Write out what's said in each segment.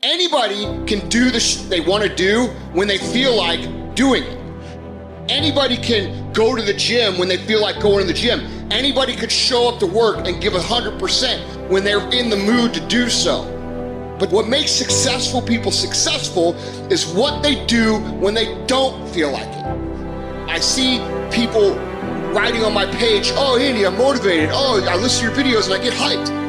Anybody can do the they want to do when they feel like doing it. Anybody can go to the gym when they feel like going to the gym. Anybody could show up to work and give 100% when they're in the mood to do so. But what makes successful people successful is what they do when they don't feel like it. I see people writing on my page, oh, Andy, I'm motivated. Oh, I listen to your videos and I get hyped.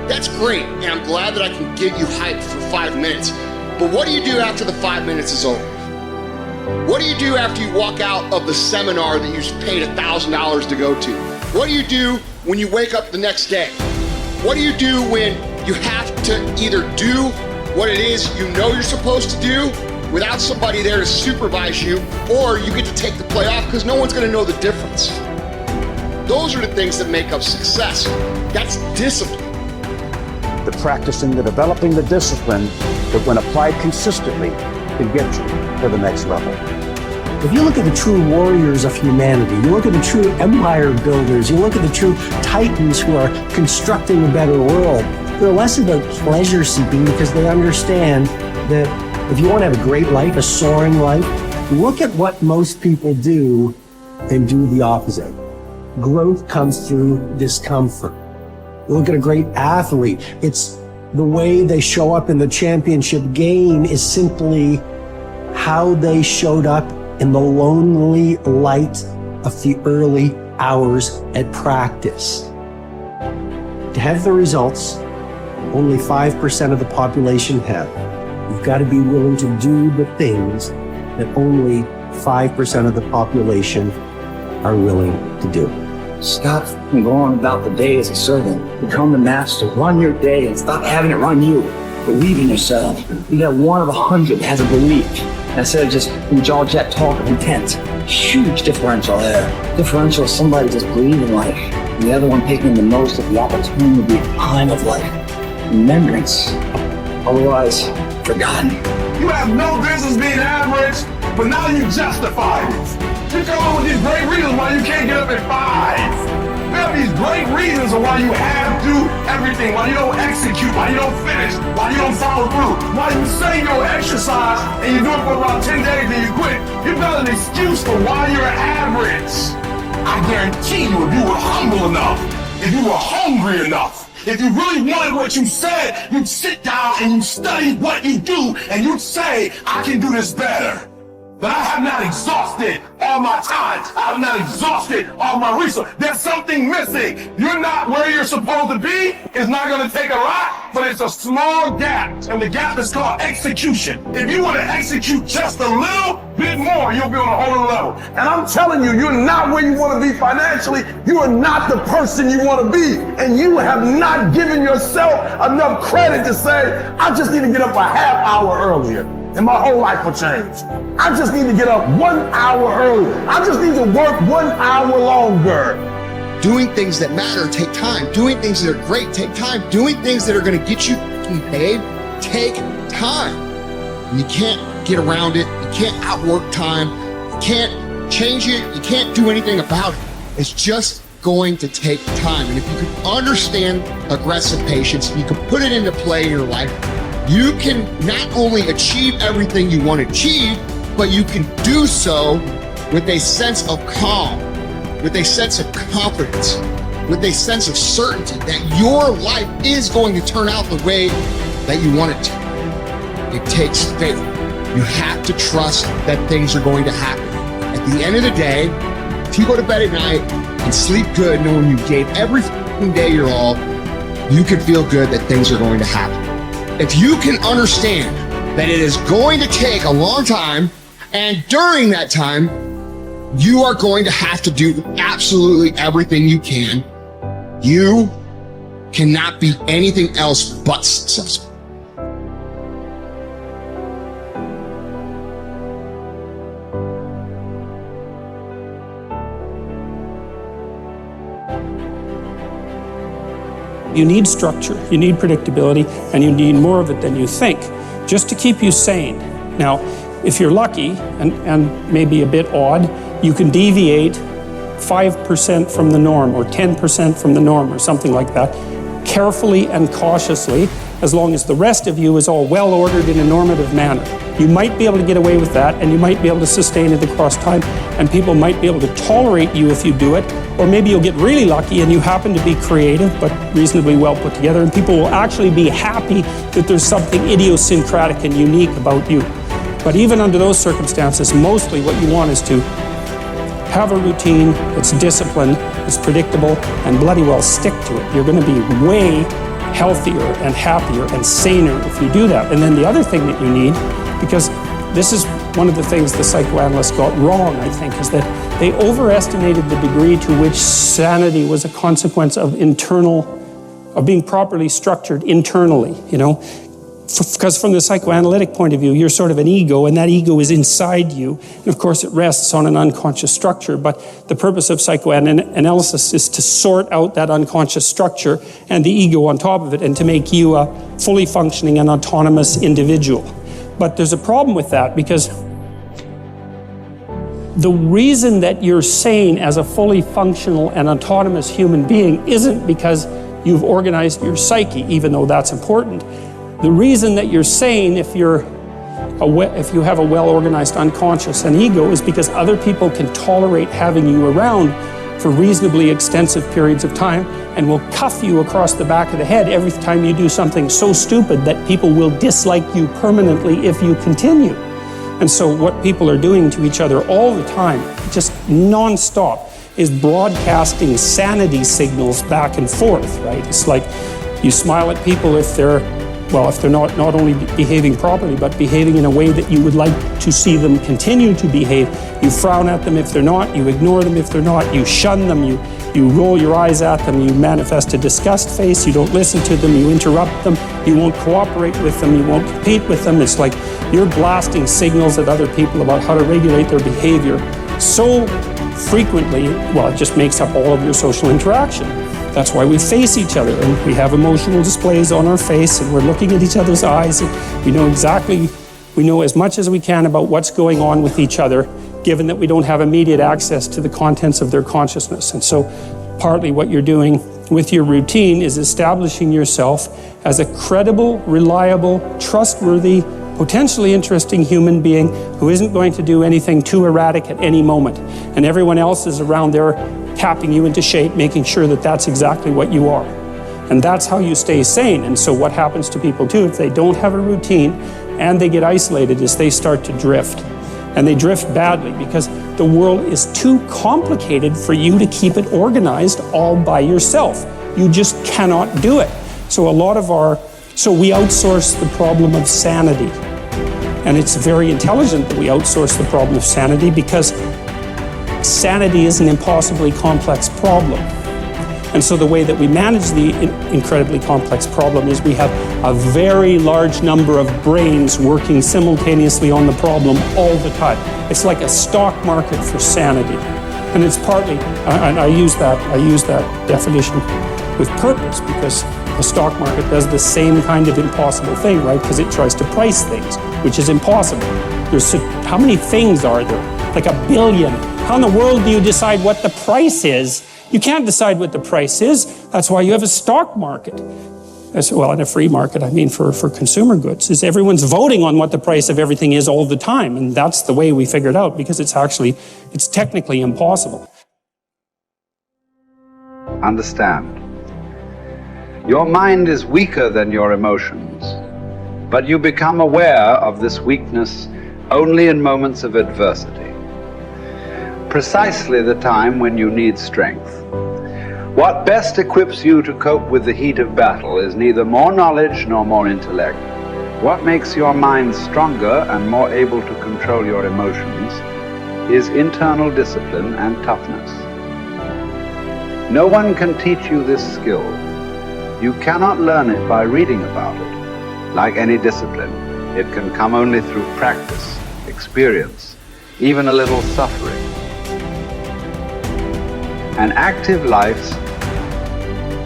That's great, and I'm glad that I can give you hype for 5 minutes. But what do you do after the 5 minutes is over? What do you do after you walk out of the seminar that you paid $1,000 to go to? What do you do when you wake up the next day? What do you do when you have to either do what it is you know you're supposed to do without somebody there to supervise you, or you get to take the play off because no one's going to know the difference? Those are the things that make up success. That's discipline. The practicing, the developing the discipline that when applied consistently can get you to the next level. If you look at the true warriors of humanity, you look at the true empire builders, you look at the true titans who are constructing a better world, they're less about pleasure seeking because they understand that if you want to have a great life, a soaring life, look at what most people do and do the opposite. Growth comes through discomfort. You look at a great athlete, it's the way they show up in the championship game is simply how they showed up in the lonely light of the early hours at practice. To have the results, only 5% of the population have. You've got to be willing to do the things that only 5% of the population are willing to do. Stop going on about the day as a servant. Become the master. Run your day and stop having it run you. Believe in yourself. You got one of 100 that has a belief. Instead of just jaw jet talk of intent. Huge differential there. Differential is somebody just believing life, and the other one taking the most of the opportunity time of life. Remembrance. Otherwise, forgotten. You have no business being average, but now you justify it. You come up with these great reasons why you can't get up at 5. You have these great reasons of why you have to do everything, why you don't execute, why you don't finish, why you don't follow through, why you say you'll exercise and you do it for about 10 days and you quit. You've got an excuse for why you're average. I guarantee you, if you were humble enough, if you were hungry enough, if you really wanted what you said, you'd sit down and you'd study what you do and you'd say, I can do this better. But I have not exhausted all my time. I have not exhausted all my resources. There's something missing. You're not where you're supposed to be. It's not going to take a lot, but it's a small gap. And the gap is called execution. If you want to execute just a little bit more, you'll be on a whole other level. And I'm telling you, you're not where you want to be financially. You are not the person you want to be. And you have not given yourself enough credit to say, I just need to get up a half hour earlier. And my whole life will change. I just need to get up 1 hour earlier. I just need to work 1 hour longer. Doing things that matter take time. Doing things that are great take time. Doing things that are going to get you paid take time. And you can't get around it. You can't outwork time. You can't change it. You can't do anything about it. It's just going to take time. And if you can understand aggressive patience, you can put it into play in your life, you can not only achieve everything you want to achieve, but you can do so with a sense of calm, with a sense of confidence, with a sense of certainty that your life is going to turn out the way that you want it to. It takes faith. You have to trust that things are going to happen. At the end of the day, if you go to bed at night and sleep good knowing you gave every day your all, you can feel good that things are going to happen. If you can understand that it is going to take a long time, and during that time, you are going to have to do absolutely everything you can, you cannot be anything else but successful. You need structure, you need predictability, and you need more of it than you think, just to keep you sane. Now, if you're lucky, and maybe a bit odd, you can deviate 5% from the norm, or 10% from the norm, or something like that, carefully and cautiously, as long as the rest of you is all well ordered in a normative manner. You might be able to get away with that, and you might be able to sustain it across time, and people might be able to tolerate you if you do it, or maybe you'll get really lucky and you happen to be creative but reasonably well put together, and people will actually be happy that there's something idiosyncratic and unique about you. But even under those circumstances, mostly what you want is to have a routine that's disciplined, that's predictable, and bloody well stick to it. You're going to be way healthier and happier and saner if you do that. And then the other thing that you need, because this is one of the things the psychoanalysts got wrong, I think, is that they overestimated the degree to which sanity was a consequence of being properly structured internally, you know? Because from the psychoanalytic point of view, you're sort of an ego, and that ego is inside you. And of course, it rests on an unconscious structure. But the purpose of psychoanalysis is to sort out that unconscious structure and the ego on top of it, and to make you a fully functioning and autonomous individual. But there's a problem with that, because the reason that you're sane as a fully functional and autonomous human being isn't because you've organized your psyche, even though that's important. The reason that you're sane if you have a well-organized unconscious and ego is because other people can tolerate having you around for reasonably extensive periods of time, and will cuff you across the back of the head every time you do something so stupid that people will dislike you permanently if you continue. And so what people are doing to each other all the time, just non-stop, is broadcasting sanity signals back and forth, right? It's like you smile at people if they're not only behaving properly, but behaving in a way that you would like to see them continue to behave. You frown at them if they're not, you ignore them if they're not, you shun them, you roll your eyes at them, you manifest a disgust face, you don't listen to them, you interrupt them, you won't cooperate with them, you won't compete with them. It's like you're blasting signals at other people about how to regulate their behavior so frequently, well, it just makes up all of your social interaction. That's why we face each other, and we have emotional displays on our face, and we're looking at each other's eyes, and we know as much as we can about what's going on with each other, given that we don't have immediate access to the contents of their consciousness. And so partly what you're doing with your routine is establishing yourself as a credible, reliable, trustworthy, potentially interesting human being who isn't going to do anything too erratic at any moment. And everyone else is around there tapping you into shape, making sure that that's exactly what you are. And that's how you stay sane. And so what happens to people too, if they don't have a routine and they get isolated, is they start to drift. And they drift badly because the world is too complicated for you to keep it organized all by yourself. You just cannot do it. So we outsource the problem of sanity. And it's very intelligent that we outsource the problem of sanity, because sanity is an impossibly complex problem. And so the way that we manage the incredibly complex problem is we have a very large number of brains working simultaneously on the problem all the time. It's like a stock market for sanity. And it's partly, and I use that definition with purpose, because the stock market does the same kind of impossible thing, right? Because it tries to price things, which is impossible. How many things are there? Like 1 billion. How in the world do you decide what the price is? You can't decide what the price is. That's why you have a stock market. Well, in a free market, I mean for consumer goods, is everyone's voting on what the price of everything is all the time. And that's the way we figured out, because it's technically impossible. Understand. Your mind is weaker than your emotions, but you become aware of this weakness only in moments of adversity. Precisely the time when you need strength. What best equips you to cope with the heat of battle is neither more knowledge nor more intellect. What makes your mind stronger and more able to control your emotions is internal discipline and toughness. No one can teach you this skill. You cannot learn it by reading about it. Like any discipline, it can come only through practice, experience, even a little suffering. An active life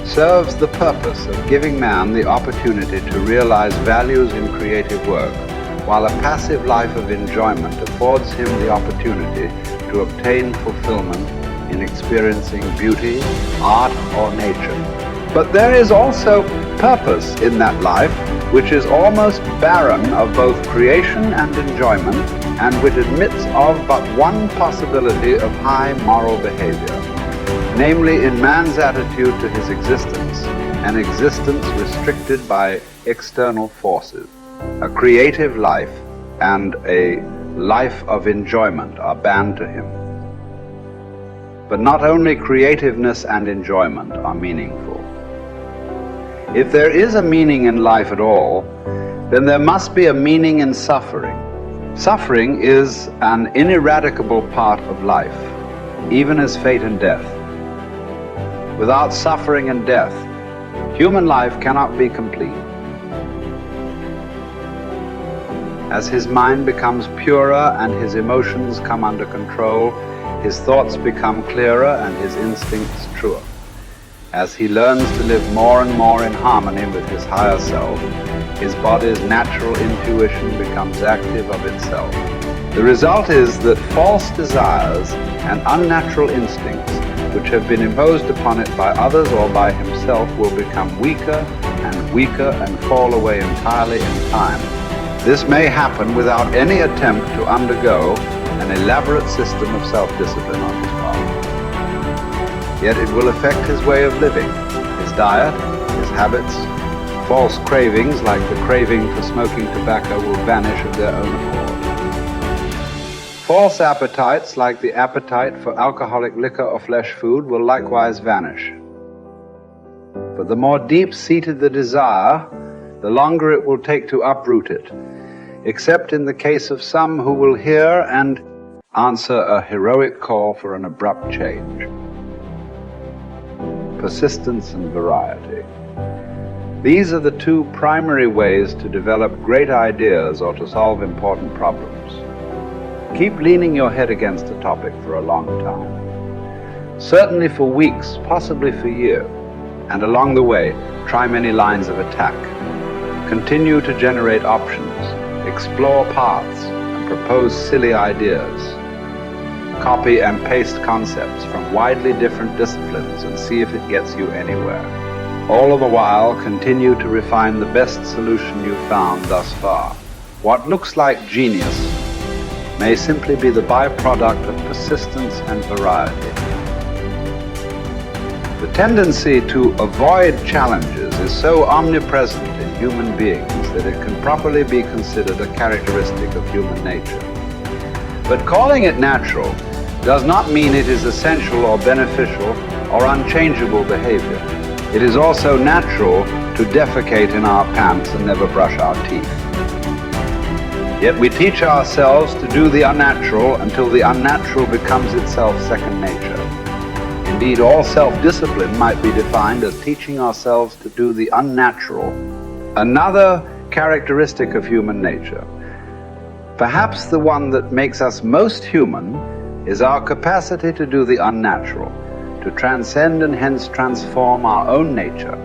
serves the purpose of giving man the opportunity to realize values in creative work, while a passive life of enjoyment affords him the opportunity to obtain fulfillment in experiencing beauty, art, or nature. But there is also purpose in that life which is almost barren of both creation and enjoyment, and which admits of but one possibility of high moral behavior, namely in man's attitude to his existence, an existence restricted by external forces. A creative life and a life of enjoyment are banned to him. But not only creativeness and enjoyment are meaningful. If there is a meaning in life at all, then there must be a meaning in suffering. Suffering is an ineradicable part of life, even as fate and death. Without suffering and death, human life cannot be complete. As his mind becomes purer and his emotions come under control, his thoughts become clearer and his instincts truer. As he learns to live more and more in harmony with his higher self, his body's natural intuition becomes active of itself. The result is that false desires and unnatural instincts, which have been imposed upon it by others or by himself, will become weaker and fall away entirely in time. This may happen without any attempt to undergo an elaborate system of self-discipline on his part. Yet it will affect his way of living, his diet, his habits. False cravings, like the craving for smoking tobacco, will vanish of their own accord. False appetites, like the appetite for alcoholic liquor or flesh food, will likewise vanish. But the more deep-seated the desire, the longer it will take to uproot it, except in the case of some who will hear and answer a heroic call for an abrupt change. Persistence and variety. These are the two primary ways to develop great ideas or to solve important problems. Keep leaning your head against a topic for a long time. Certainly for weeks, possibly for years. And along the way, try many lines of attack. Continue to generate options, explore paths, and propose silly ideas. Copy and paste concepts from widely different disciplines and see if it gets you anywhere. All the while, continue to refine the best solution you've found thus far. What looks like genius may simply be the byproduct of persistence and variety. The tendency to avoid challenges is so omnipresent in human beings that it can properly be considered a characteristic of human nature. But calling it natural does not mean it is essential or beneficial or unchangeable behavior. It is also natural to defecate in our pants and never brush our teeth. Yet we teach ourselves to do the unnatural until the unnatural becomes itself second nature. Indeed, all self-discipline might be defined as teaching ourselves to do the unnatural. Another characteristic of human nature, perhaps the one that makes us most human, is our capacity to do the unnatural, to transcend and hence transform our own nature